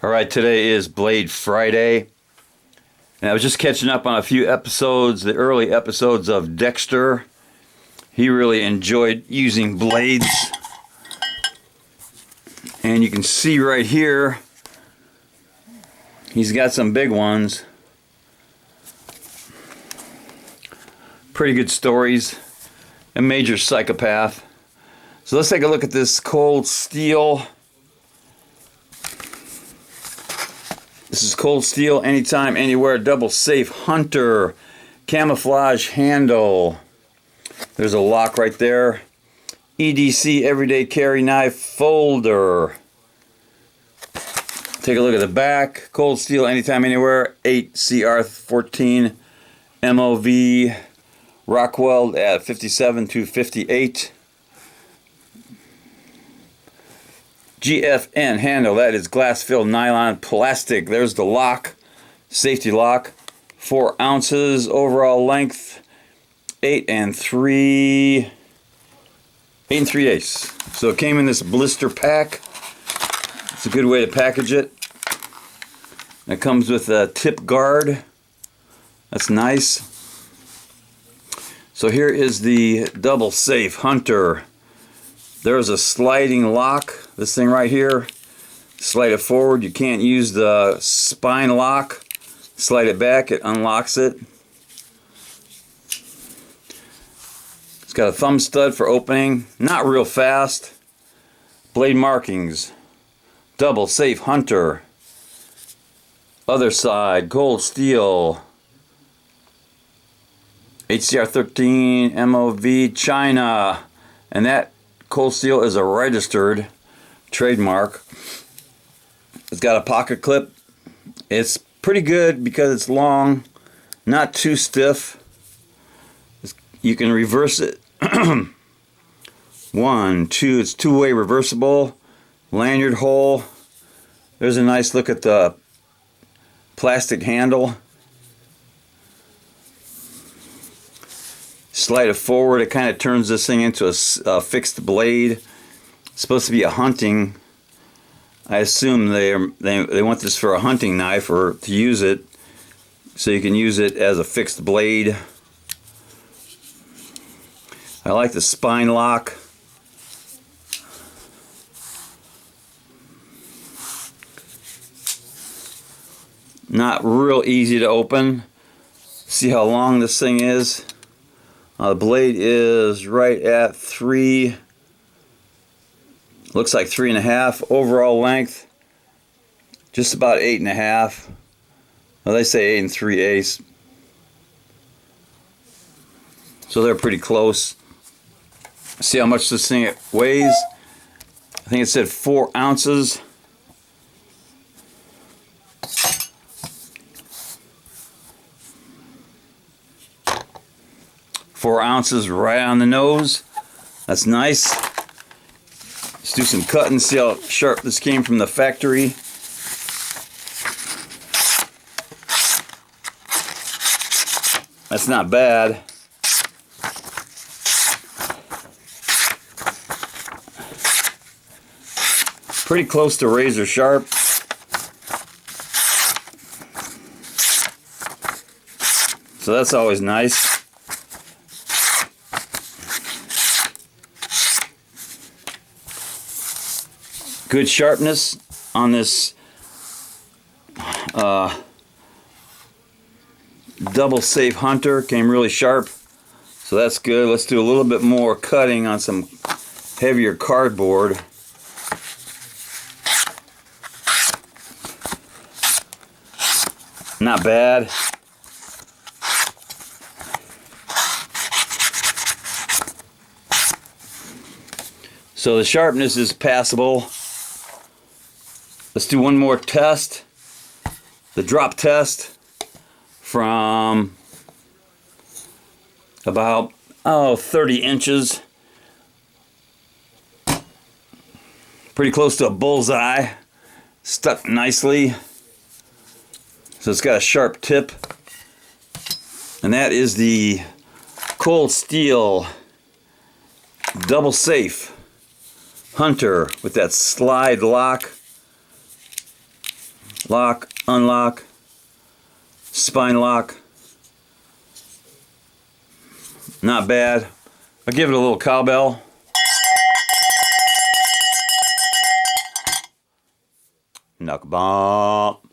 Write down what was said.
Alright, today is Blade Friday, and I was just catching up on a few episodes, the early episodes of Dexter. He really enjoyed using blades, and you can see right here, he's got some big ones. Pretty good stories. A major psychopath. So let's take a look at this Cold Steel. This is Cold Steel, anytime, anywhere, double safe hunter, camouflage handle. There's a lock right there. EDC everyday carry knife folder. Take a look at the back. Cold Steel, anytime, anywhere, 8 CR14 MOV, Rockweld at 57 to 58. GFN handle, that is glass-filled nylon plastic. There's the lock, safety lock, 4 ounces, overall length, 8 3/8. So it came in this blister pack. It's a good way to package it. It comes with a tip guard. That's nice. So here is the double safe hunter. There's a sliding lock, this thing right here. Slide it forward, you can't use the spine lock. Slide it back, it unlocks it. It's got a thumb stud for opening, not real fast. Blade markings, double safe hunter. Other side, Cold Steel. HCR13 MOV China. And that Cold Steel is a registered trademark. It's got a pocket clip. It's pretty good because it's long, not too stiff. You can reverse it. 1, 2, it's two-way reversible. Lanyard hole. There's a nice look at the plastic handle. Slide it forward, it kind of turns this thing into a fixed blade. It's supposed to be a hunting. I assume they want this for a hunting knife or to use it, so you can use it as a fixed blade. I like the spine lock. Not real easy to open. See how long this thing is? The blade is right at 3, looks like 3.5. Overall length, just about 8.5. Well, they say 8 3/8. So they're pretty close. See how much this thing weighs? I think it said 4 ounces. Four ounces right on the nose. That's nice. Let's do some cutting, see how sharp this came from the factory. That's not bad. Pretty close to razor sharp. So that's always nice. Good sharpness on this double safe hunter. Came really sharp, so that's good. Let's do a little bit more cutting on some heavier cardboard. Not bad. So the sharpness is passable. Let's do one more test. The drop test from about 30 inches. Pretty close to a bullseye. Stuck nicely. So it's got a sharp tip. And that is the Cold Steel double safe hunter with that slide lock. lock, unlock, spine lock. Not bad. I'll give it a little cowbell. Knuck bump.